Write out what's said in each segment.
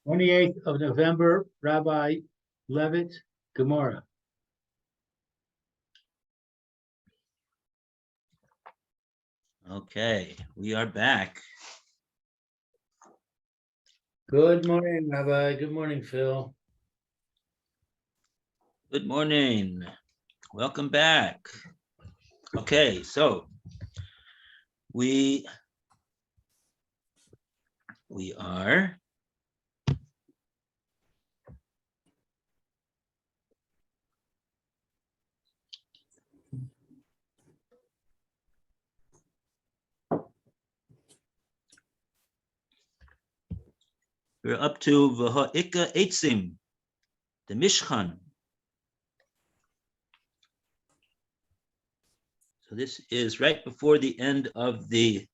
28th of November, Rabbi Levitt, Gemora. Okay, we are back. Good morning, Rabbi. Good morning, Phil. Good morning. Welcome back. Okay, so we're up to V'ha'ika Eitzim, the Mishkan. So this is right before the end of the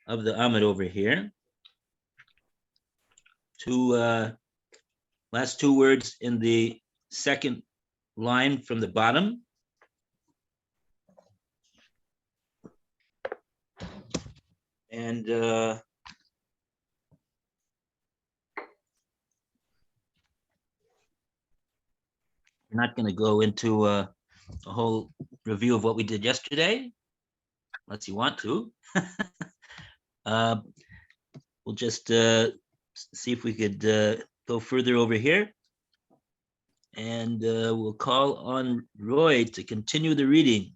Amud over here. Last two words in the second line from the bottom. And we're not going to go into a whole review of what we did yesterday, unless you want to. We'll just see if we could go further over here. And we'll call on Roy to continue the reading.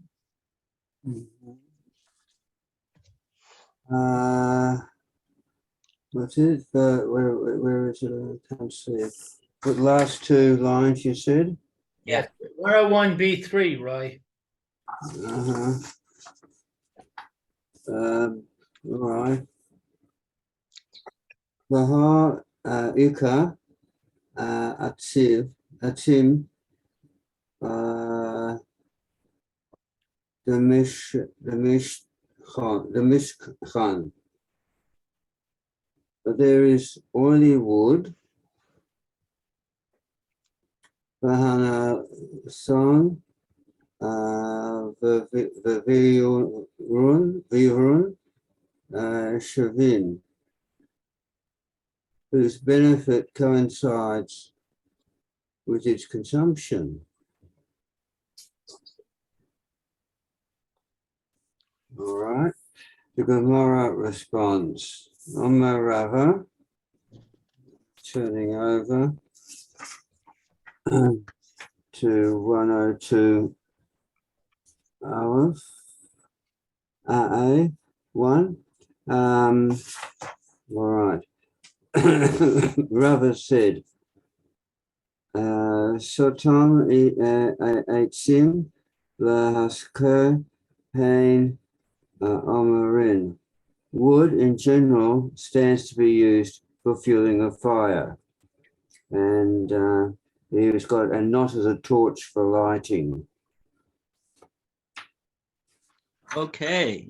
What's it? Where is it? I can't see it. The last two lines you said? Yeah, 101B3, Roy. Uh-huh. All right. Baha Ika Atim the Mishkan. But there is oily wood. Bahana son the Virun Shavin, whose benefit coincides with its consumption. All right. The Gemora responds, Omar Rava, turning over to 102 Aleph, AA 1. All right. Rava said, Sotom Eitzim Lahasker Pain Omarin. Wood in general stands to be used for fueling a fire. And he's got a knot as a torch for lighting. Okay.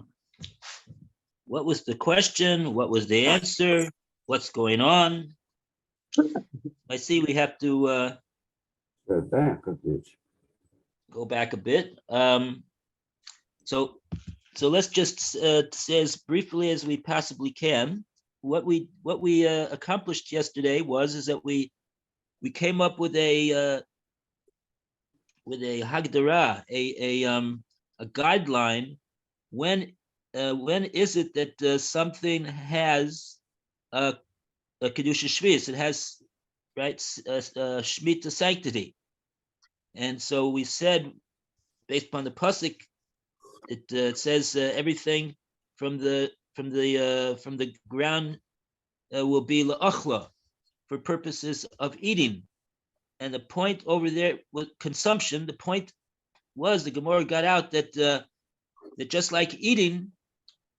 What was the question? What was the answer? What's going on? I see we have to Go back a bit. go back a bit. So let's just say as briefly as we possibly can. What we accomplished yesterday is that we came up with a hagdara, a guideline. When is it that something has a kedusha shvis? It has, right, shmita sanctity. And so we said, based upon the pasuk, it says everything from the ground will be la'achla, for purposes of eating. And the point over there with consumption, the point was the Gemara got out that that just like eating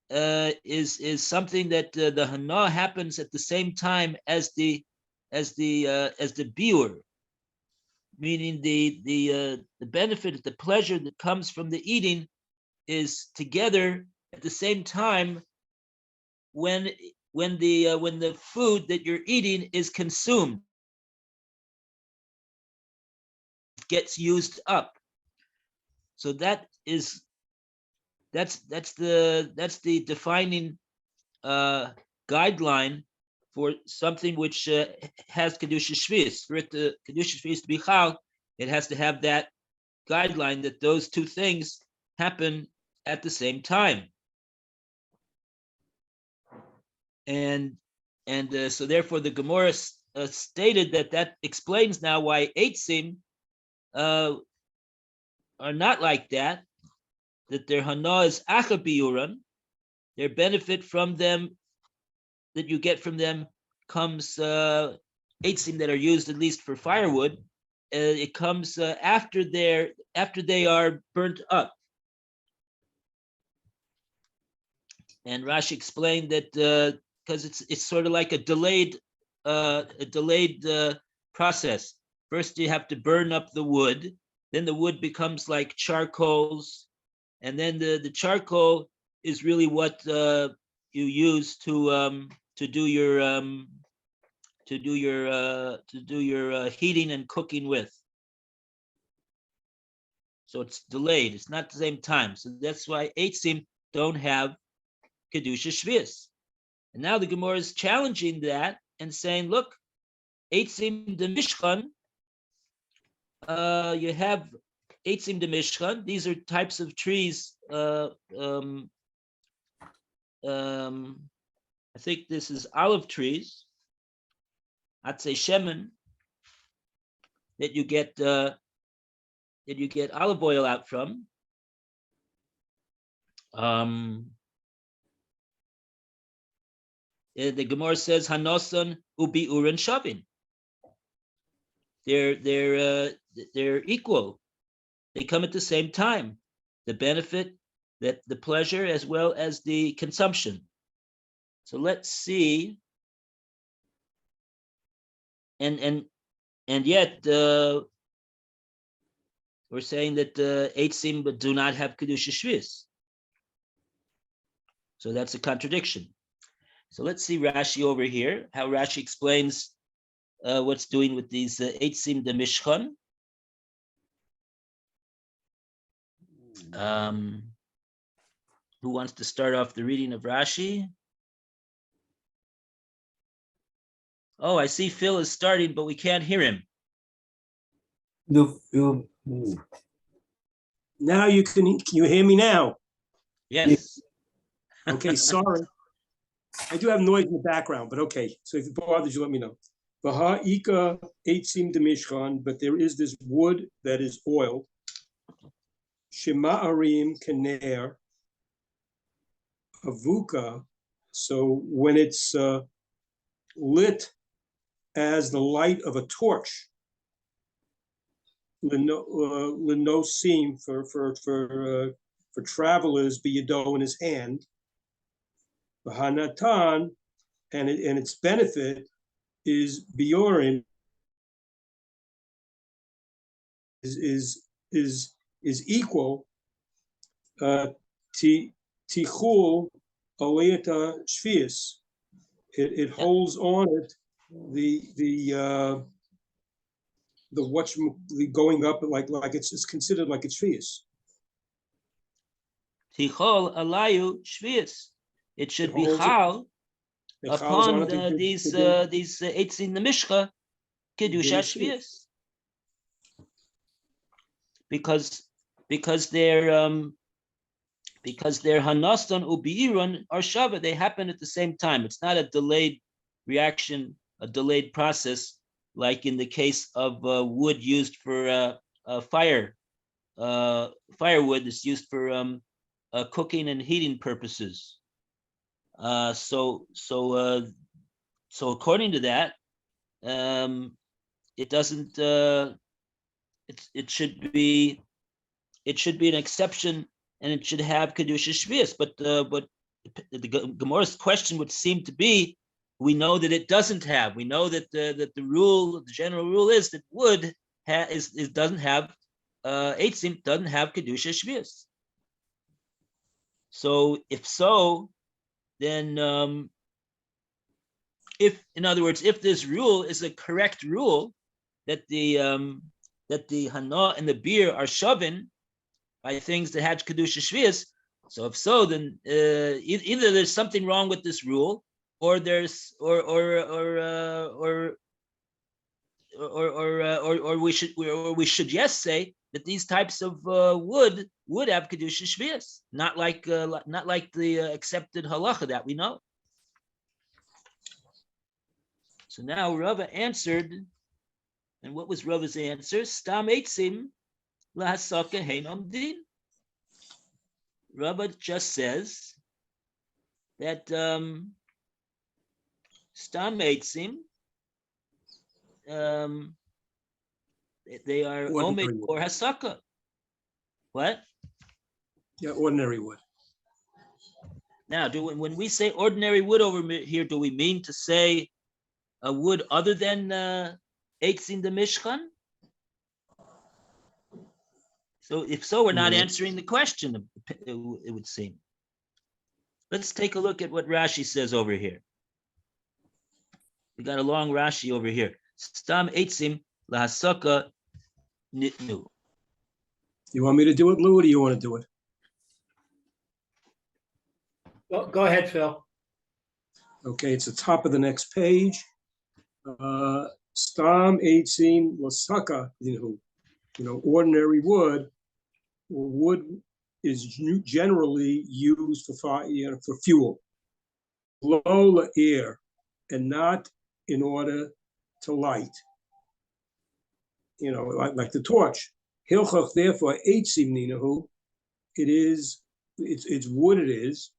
is something that the hana happens at the same time as the biur, meaning the benefit, the pleasure that comes from the eating is together at the same time when the food that you're eating is consumed, gets used up. So that's the defining guideline for something which has kedusha shvius. For it to kedusha shvius to be chal, it has to have that guideline that those two things happen at the same time. And so therefore the Gemora stated that explains now why eitzim are not like that their hana is acha biuran, their benefit from them that you get from them comes eitzim that are used at least for firewood. It comes after they are burnt up. And Rashi explained that because it's sort of like a delayed process. First, you have to burn up the wood, then the wood becomes like charcoals, and then the charcoal is really what you use to do your heating and cooking with. So it's delayed. It's not the same time. So that's why eitzim don't have kedusha shvius. And now the Gemara is challenging that and saying, look, eitzim de mishkan, you have eitzim de mishkan. These are types of trees. I think this is olive trees. I'd say shemen, that you get olive oil out from. The Gemara says Hanosan ubi urin shavin. They're equal. They come at the same time. The benefit, that the pleasure as well as the consumption. So let's see. And yet we're saying that eitzim do not have kedusha shvius. So that's a contradiction. So let's see Rashi over here, how Rashi explains what's doing with these eitzim de mishkan. Who wants to start off the reading of Rashi? Oh, I see Phil is starting, but we can't hear him. Now can you hear me now? Yes. Okay, sorry. I do have noise in the background, but okay. So if it bothers you, let me know. V'ha'ika eitzim de mishkan, but there is this wood that is oil. Shema'arim kener avuka. So when it's lit as the light of a torch, linosim for travelers, biyado in his hand. Hanatan, and its benefit is biorin, is equal tichul aliyata shvius. It holds on it the going up like it's considered like it's shvius. Tichol alayu shvius. It should be chal upon these eitzim the mishka kedusha shvius, because their hanaston ubiirun are shava. They happen at the same time. It's not a delayed reaction, a delayed process, like in the case of wood used for firewood is used for cooking and heating purposes. So according to that, it doesn't. It should be an exception, and it should have kedusha shvius. But the Gemora's question would seem to be, we know that it doesn't have. We know that the general rule is that wood doesn't have eitzim, doesn't have kedusha shvius. So if so, then if this rule is a correct rule, that the hana and the beer are shovin by things that had kedusha shvius, so if so, then either there's something wrong with this rule, or there's or we should yes say that these types of wood would have kedusha shvius, not like the accepted halacha that we know. So now Rava answered, and what was Rava's answer? Stam eitzim lahasaka heinom din. Rava just says that stam eitzim, they are Ordinary omed wood. or hasaka. What? Yeah, ordinary wood. Now, when we say ordinary wood over here, do we mean to say a wood other than eitzim the mishkan? So if so, we're not No. answering the question, it would seem. Let's take a look at what Rashi says over here. We got a long Rashi over here. Stam eitzim lahasaka nitnu. You want me to do it, Lou, or do you want to do it? Go ahead, Phil. Okay, it's the top of the next page. Stam eitzim lasaka, ordinary wood. Wood is generally used for fire, for fuel. Low air, and not in order to light. Like the torch. Hilchach, therefore, eitzim ninahu. It's wood. It is.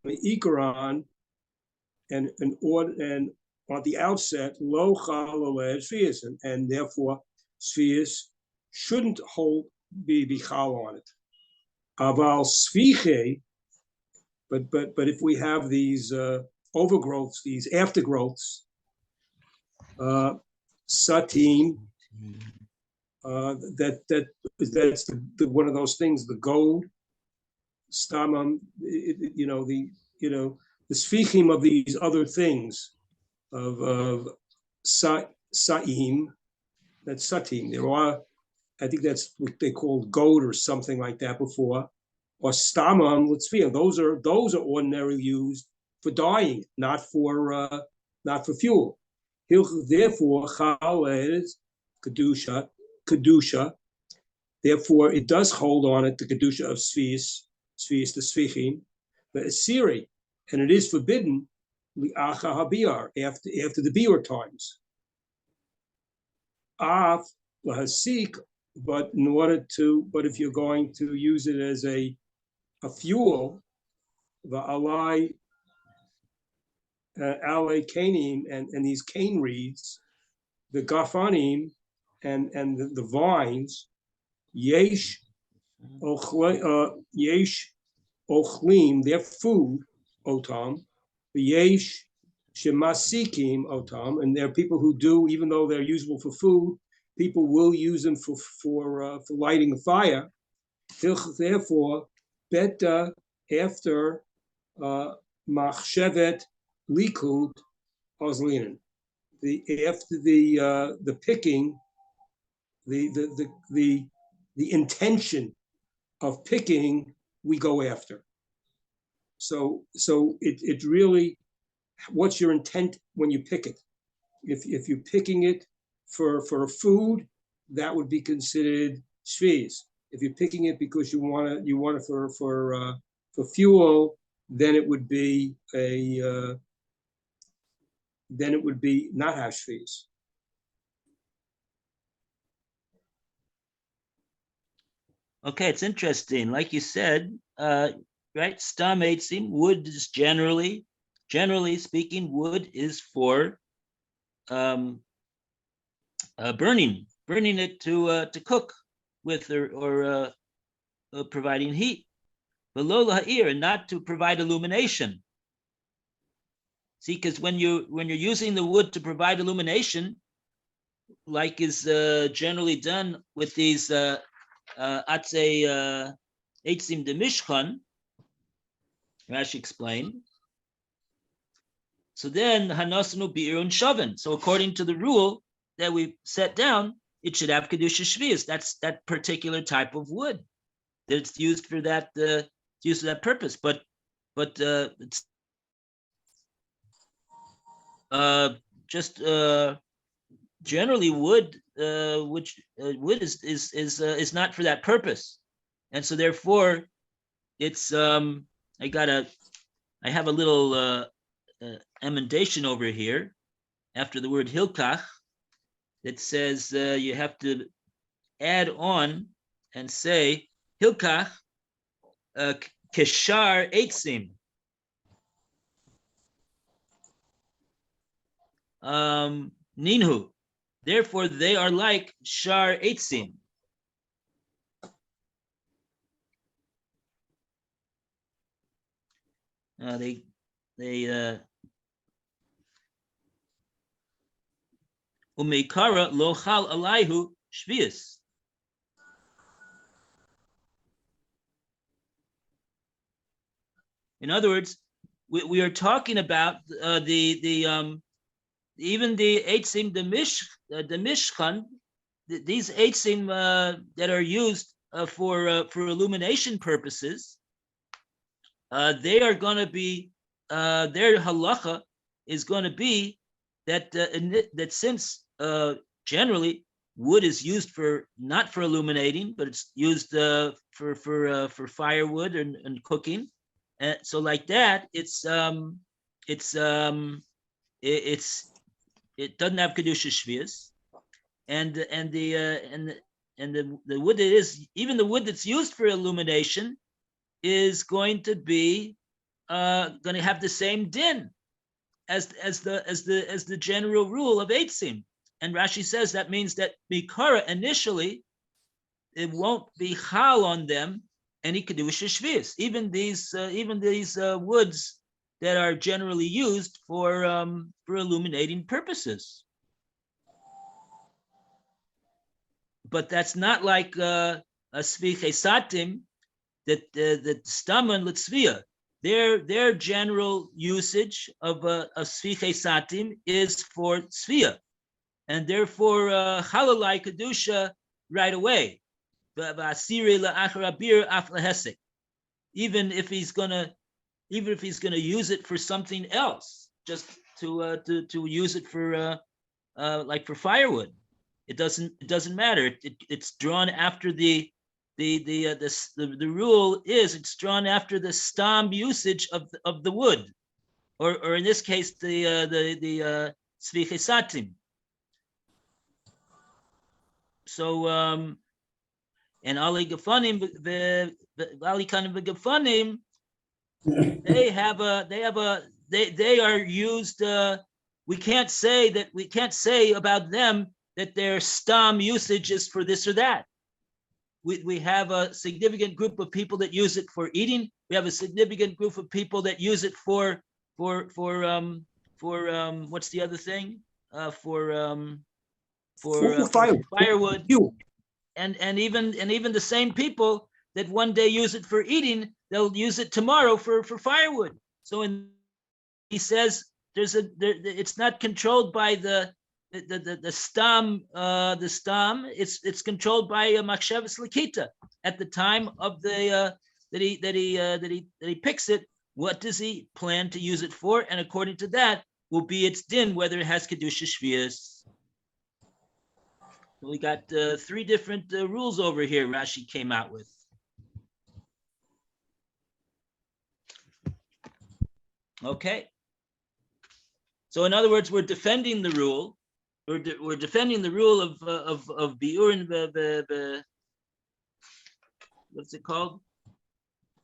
The ikaron and at the outset, lo chal spheres, and therefore spheres shouldn't be chal on it. Aval sviche, but if we have these overgrowths, these aftergrowths, satim, that's one of those things, the gold, stamam, the svichim of these other things of sa'im, that's satim. There are, I think that's what they called gold or something like that before, or stamam l'tzviyah. Those are ordinarily used for dyeing, not for fuel. Therefore, chal is kedusha. Therefore, it does hold on it the kedusha of svius, the svichim, but asiri, and it is forbidden li'acha habiar, after the biur times. Av lahasik, but if you're going to use it as a fuel, the alai kanim and these cane reeds, the gafanim and the vines, yesh ochlim, their food, otam, yesh shemasikim otam, and there are people who do, even though they're usable for food, people will use them for lighting a fire. Therefore, beta after machshevet likud ozlinen, after the picking, the intention of picking, we go after. So it really, what's your intent when you pick it? If you're picking it for food, that would be considered shvius. If you're picking it because you want it for fuel, then it would be not have shvius. Okay, it's interesting. Like you said, right? Stam eitzim, wood is generally speaking, wood is for burning it to cook with or providing heat. Below ha'ir, and not to provide illumination. See, because when you're using the wood to provide illumination, like is generally done with these atzei eitzim de mishkan, Rashi explained. So then hanasnu bi'irun shaven. So according to the rule that we set down, it should have kedusha shvius. That's that particular type of wood that it's used for that purpose. But it's just generally wood, which wood is not for that purpose, and so therefore it's I have a little emendation over here after the word hilkach that says you have to add on and say hilkach keshar eitzim. Ninhu. Therefore, they are like shar eitzim. They umeikara lo chal alayhu shvius. In other words, we are talking about even the eitzim, the mishkan, these eitzim that are used for illumination purposes, they are going to be their halacha is going to be that that since generally wood is used for not for illuminating, but it's used for firewood and cooking, and so like that, it doesn't have kedusha shvius, and the wood that is, even the wood that's used for illumination is going to be going to have the same din as the general rule of eitzim. And Rashi says that means that mikara initially it won't be chal on them any kedusha shvius, even these woods that are generally used for illuminating purposes. But that's not like a sviche satim that stama and litzvia. Their general usage of a sviche satim is for tzvia, and therefore chalalai kedusha right away. Even if he's gonna use it for something else, just to use it for like for firewood, it doesn't matter. It's drawn after the rule is it's drawn after the stam usage of the wood, or in this case the sviche satim. So and Ali Gefanim, the Ali Kanim Gefanim, they are used. We can't say about them that their stam usage is for this or that. We have a significant group of people that use it for eating. We have a significant group of people that use it for what's the other thing? For firewood. And even the same people that one day use it for eating, they'll use it tomorrow for firewood. So he says it's not controlled by the stam. The stam it's controlled by machshavas lakita at the time of the that he picks it. What does he plan to use it for? And according to that will be its din, whether it has kedusha shvius. We got 3 different rules over here Rashi came out with. Okay. So in other words, we're defending the rule. We're defending the rule of biur and what's it called?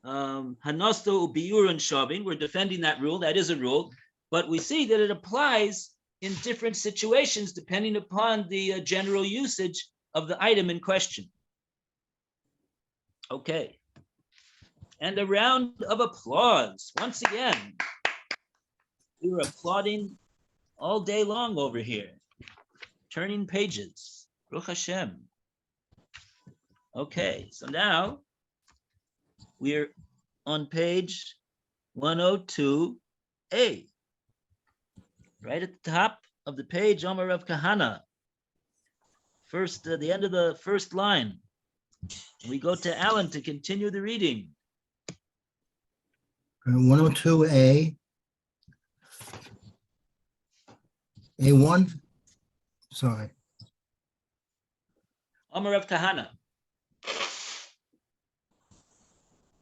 Hanosto biur and shaving. We're defending that rule. That is a rule, but we see that it applies in different situations depending upon the general usage of the item in question. Okay. And a round of applause. Once again, we were applauding all day long over here. Turning pages. Baruch Hashem. Okay, so now we're on page 102A. Right at the top of the page, Omer of Kahana. First, the end of the first line. We go to Alan to continue the reading. 102A. A1? Sorry. Amar Rav Kahana.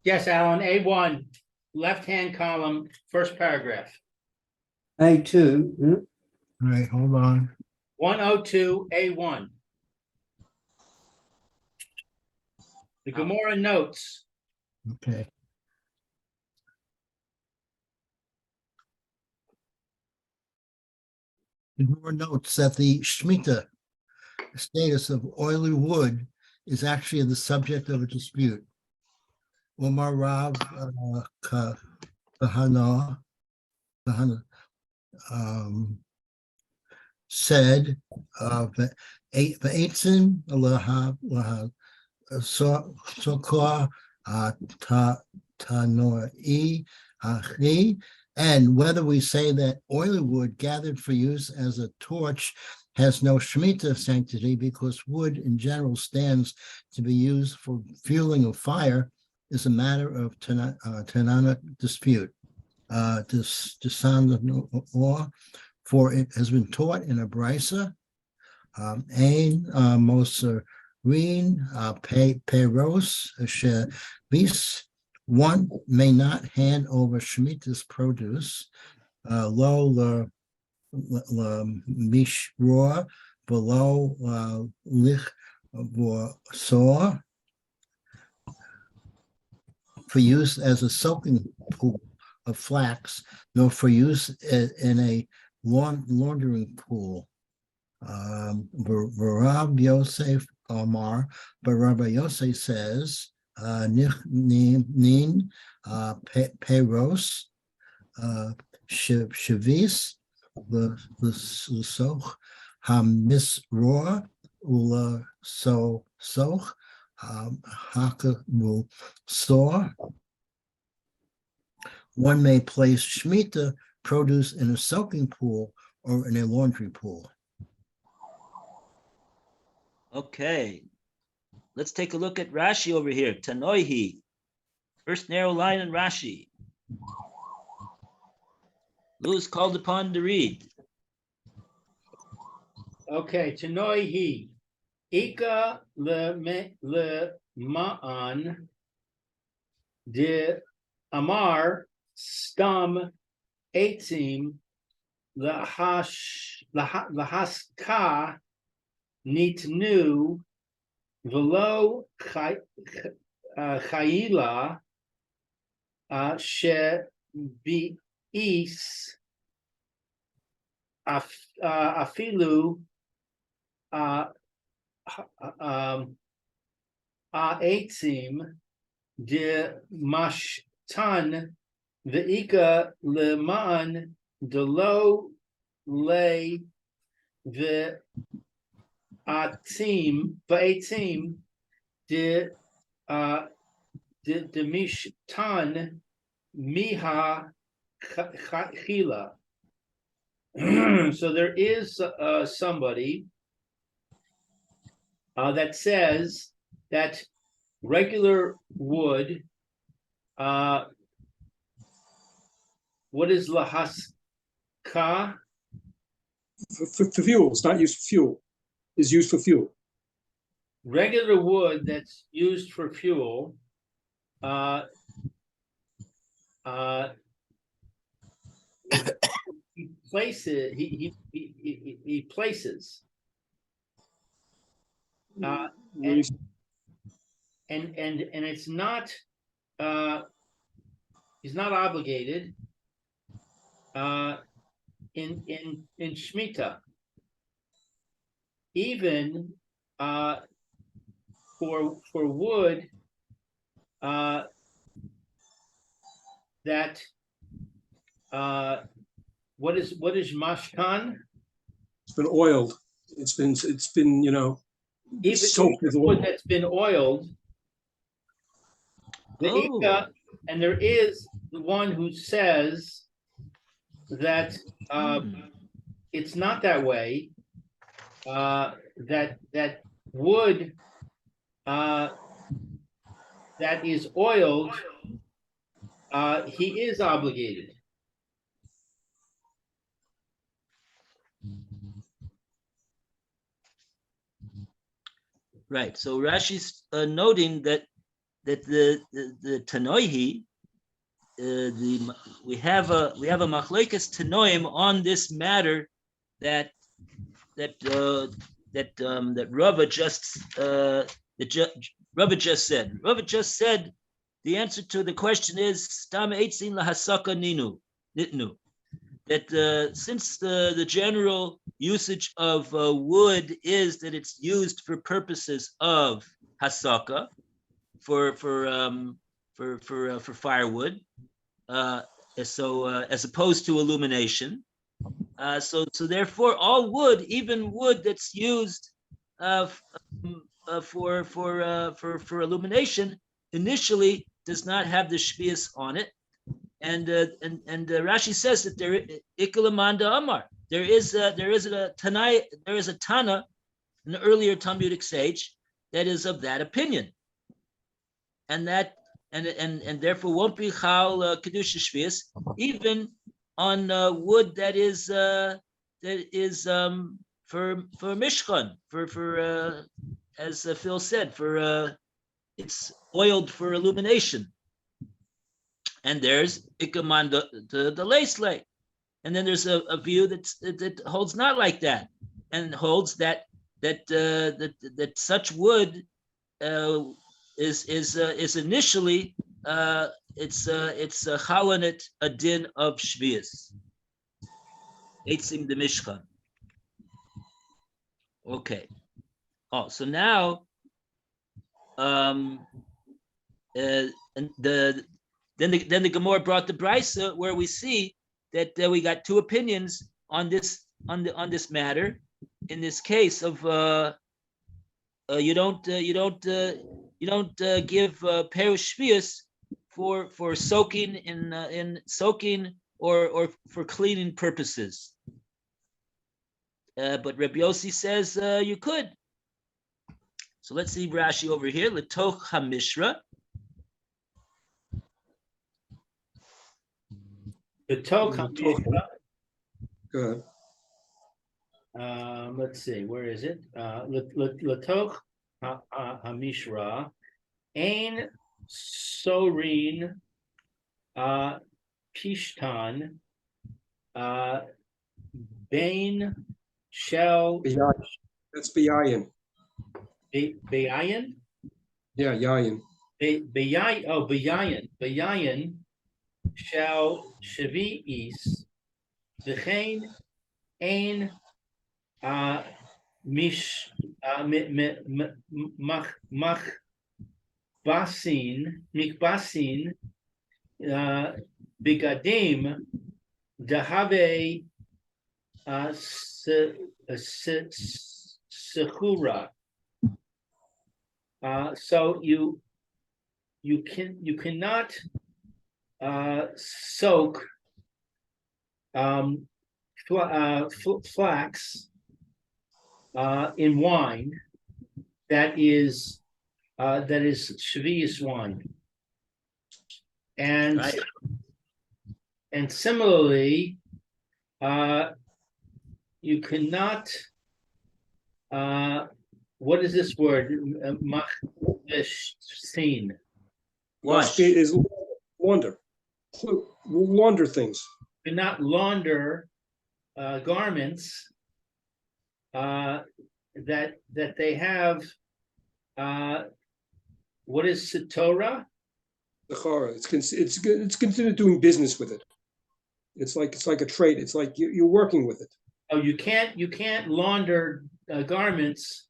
Yes, Alan, A1, left-hand column, first paragraph, A2, yeah. All right, hold on. 102, A1. The Gemora notes, Okay. More notes that the Shemitah status of oily wood is actually the subject of a dispute. Omar Rav Kahana said, "V'etzim laha sokor tanoi achi," and whether we say that oily wood gathered for use as a torch has no Shemitah sanctity because wood in general stands to be used for fueling of fire is a matter of Tanana dispute. Or for it has been taught in a brisa, Ein Mosarin Peros Vis. One may not hand over Shemitah's produce, lo la mishroa, below lich soar, for use as a soaking pool of flax, nor for use in a laundering pool. Rabbi Yosef Omar, but Rabbi Yosef says, nin peros shavis l'soch hamisroa ula soch hakamu sor. One may place Shemitah produce in a soaking pool or in a laundry pool. Okay. Let's take a look at Rashi over here. Tanoihi. First narrow line in Rashi. Lou is called upon to read. okay, Tanoihi, Ika le ma'an de Amar stam etzim lahaska nitnu velo chayila she bi'is afilu ha'etzim de mashtan ve'ika leman delo le ve'atzim de mishtan miha chila. So there is somebody that says that regular wood, what is lahaska? For fuel, it's not used for fuel. Is used for fuel. Regular wood that's used for fuel, he places, he places. And it's not, he's not obligated in Shemitah. Even for wood that what is mashkan? It's been oiled. It's been Even soaked with wood oil. that's been oiled. The Oh. Ika, and there is the one who says that it's not that way. That wood that is oiled, he is obligated. Right. So Rashi's noting that the Tanoihi, we have a machlekes Tanoim on this matter that Rava just Rava just said. Rava just said the answer to the question is stam eitzin lahasaka nitnu. That since the general usage of wood is that it's used for purposes of hasaka, for firewood, so as opposed to illumination. So therefore, all wood, even wood that's used for illumination, initially does not have the shvius on it. And Rashi says that there ikalamanda amar. There is a Tana, an earlier Talmudic sage, that is of that opinion, and therefore won't be chal kedusha shvius even on wood that is for mishkan, for as Phil said, for it's oiled for illumination. And there's ikaman the lace lay, and then there's a view that holds not like that, and holds that such wood is initially it's chalanet a din of shvius. Eitzim the mishkan. Okay. Oh, so now and then the Gemora brought the Brisa where we see that we got two opinions on this matter. In this case of you don't give perush shvius for soaking in soaking or for cleaning purposes. But Rabbi Yossi says you could. So let's see Rashi over here. Letoch hamishra. B'toch Good. let's see, where is it? Latoch hamishra, ein sorin pishtan, bain shel That's Beyayin. beyayin, Yeah, Yayin. beyayin shel shavi'is, v'chein ein mish mikbasin bigadim dahave sechura. So you cannot soak flax in wine that is shvius wine, and Right. and similarly, you cannot. What is this word? Machshin. Wash. Is launder. Launder things. Do not launder garments that they have. What is Satora? The chara. It's considered doing business with it. It's like a trade. It's like you're working with it. Oh, you can't launder garments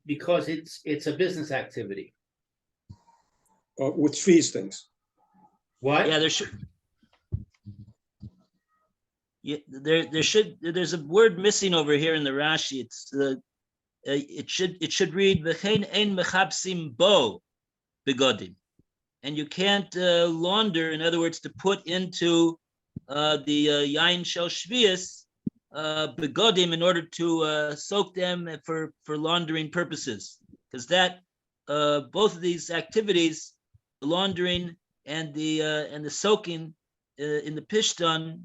because it's a business activity. With fees things. What? Yeah, there should. Yeah, there's a word missing over here in the Rashi. It's it should read v'chein ein mechabsim bo begodim, and you can't launder. In other words, to put into the yain shel shvius begodim in order to soak them for laundering purposes, because that both of these activities, the laundering and the soaking in the pishtan,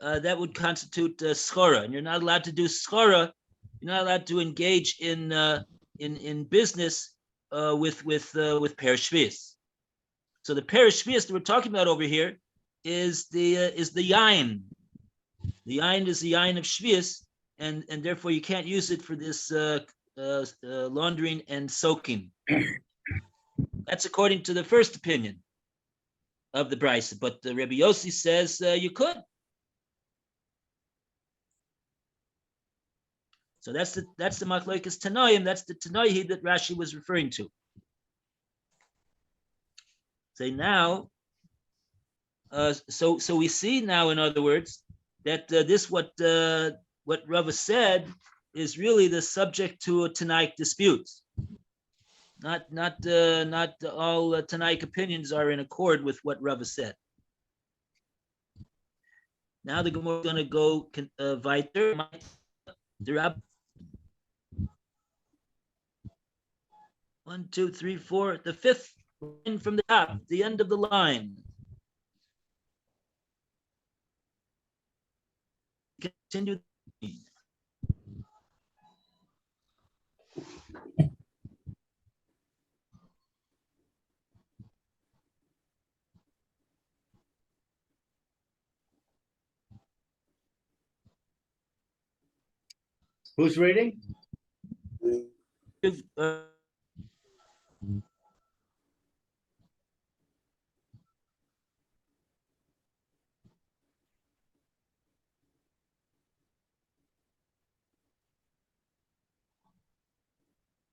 that would constitute schora, and you're not allowed to do schora. You're not allowed to engage in in business with Pear Shvis. So the Pear Shvis that we're talking about over here is the yain. The yain is the yain of Shvis, and therefore you can't use it for this laundering and soaking. That's according to the first opinion of the Brisa, but the Rebbe Yossi says you could. So that's the Machlokes Tanoim. That's the Tanoihi that Rashi was referring to. Say now, so we see now, in other words, that this what Rava said is really the subject to a Tanaic dispute. Not all Tanaic opinions are in accord with what Rava said. Now the Gemara is going to go weiter. The Rab 1, 2, 3, 4, the fifth line from the top, the end of the line. Continue. Who's reading? Uh,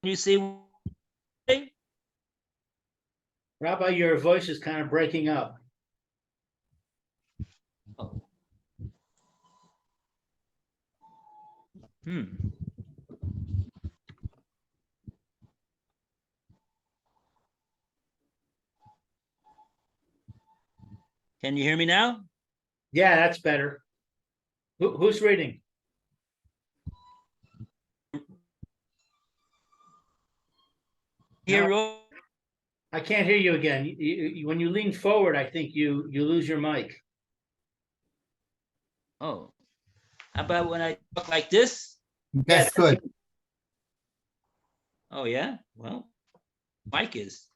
you see, Rabbi, your voice is kind of breaking up. Can you hear me now? Yeah, that's better. Who's reading? Here, I can't hear you again. When you lean forward, I think you lose your mic. oh, how about when I talk like this? That's good. Oh yeah, well, mic is.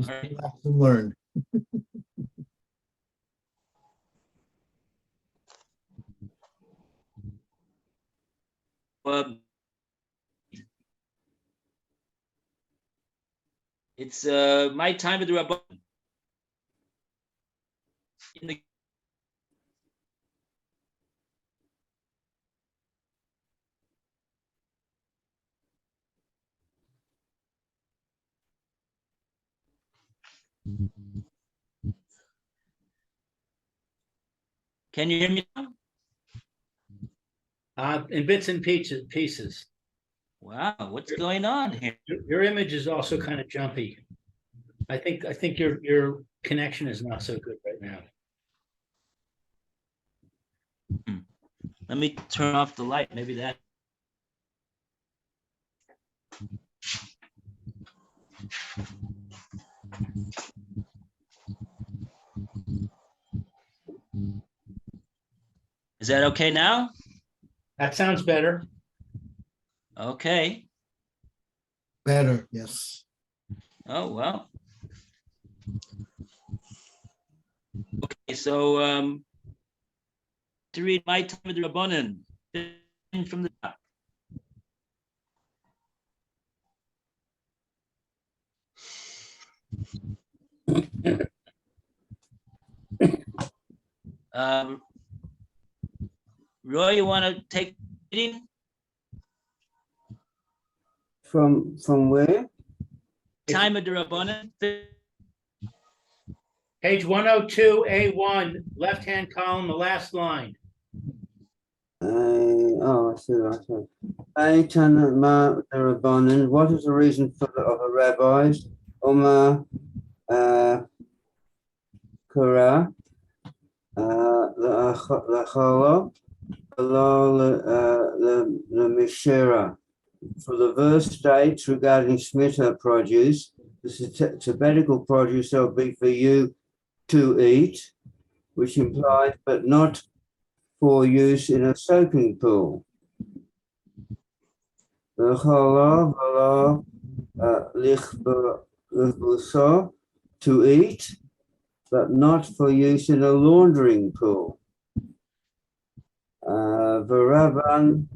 All right. Learn. It's my time with the Rabban. In the Can you hear me now? In bits and pieces. Wow, what's going on here? Your image is also kind of jumpy. I think your connection is not so good right now. Let me turn off the light. Maybe that. Is that okay now? That sounds better. Okay. Better, yes. Oh, well. Okay, so to read my time with the Rabbanan from the top. Roy, you want to take reading? From where? Time of the Rabbanan. Page 102A1, left-hand column, the last line. I see. Eitan Ma Rabbanan. What is the reason for the rabbis? Oma Kara Lacholo the Mishera. For the verse states regarding Shemitah produce, the sabbatical produce will be for you to eat, which implies, but not for use in a soaking pool. L'chola v'lo lichbuso, to eat, but not for use in a laundering pool. V'Rabban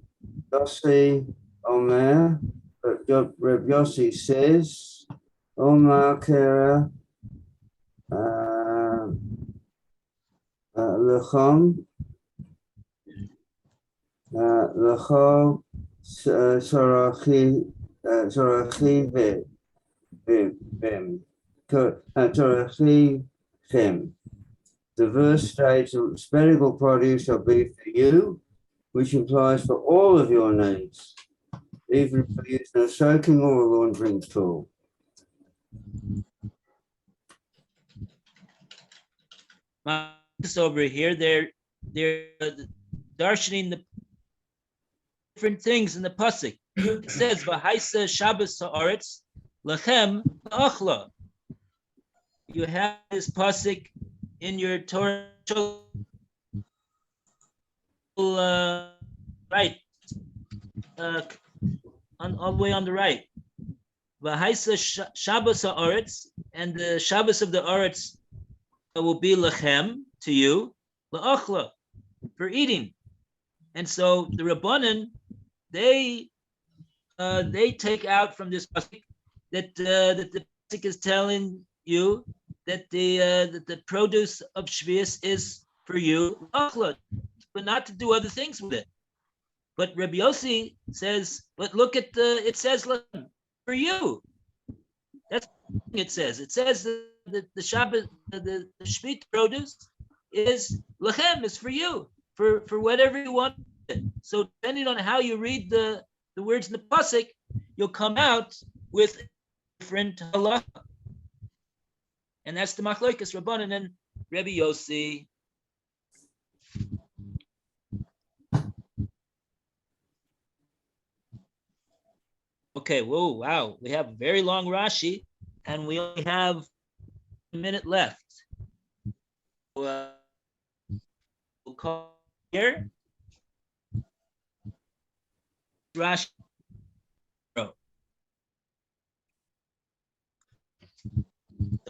Yossi Omer, but Reb Yossi says, Omar Kera Lechom Lecho Sorachi Vim Sorachi Vim. The verse states, "Medical produce shall be for you," which implies for all of your needs, even for use in a soaking or a laundering tool. This over here, they're darshaning the different things in the pasuk. It says, "V'haisa Shabbos haaretz lechem achla." You have this pasuk in your Torah, right, all the way on the right. V'haisa Shabbos haaretz, and the Shabbos of the Aretz will be lechem, to you, la'achla, for eating. And so the Rabbanan, they take out from this pasuk that that the pasuk is telling you that the produce of Shvius is for you, la'achla, but not to do other things with it. But Rabbi Yossi says, but look at it says for you. That's what it says. It says that the Shabbat, the Shvit produce is lechem, is for you, for whatever you want. So depending on how you read the words in the pasuk, you'll come out with different halacha. And that's the machlokes Rabbanan and Rabbi Yossi. Okay, whoa, wow. We have a very long Rashi, and we only have a minute left. We'll call here. Rashi.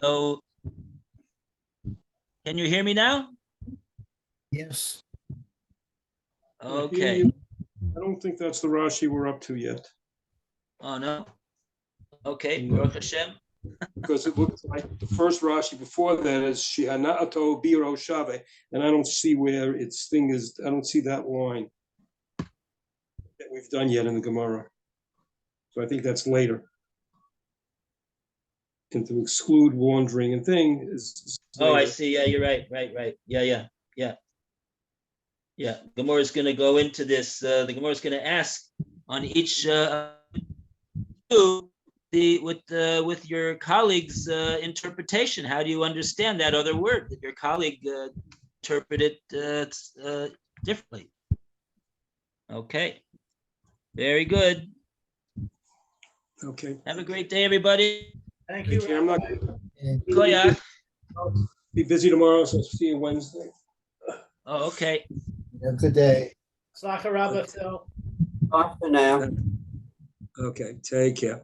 So, can you hear me now? Yes. Okay. I don't think that's the Rashi we're up to yet, Oh, no? Okay, No. Baruch Hashem. because it looks like the first Rashi before that is Shihana'ato Biro Shave, and I don't see where its thing is. I don't see that line that we've done yet in the Gemara. So I think that's later. And to exclude wandering and thing is Oh, I later. see. Yeah, you're right. Right. Yeah. Gemora is going to go into this. The Gemora is going to ask on each with your colleague's interpretation. How do you understand that other word that your colleague interpreted differently? Okay, very good. Okay. Have a great day, everybody. Thank you. I'm not Koyach. be busy tomorrow, so see you Wednesday. Oh, okay. Have a good day. Sacha Rabba, Phil. Bye for now. Okay, take care.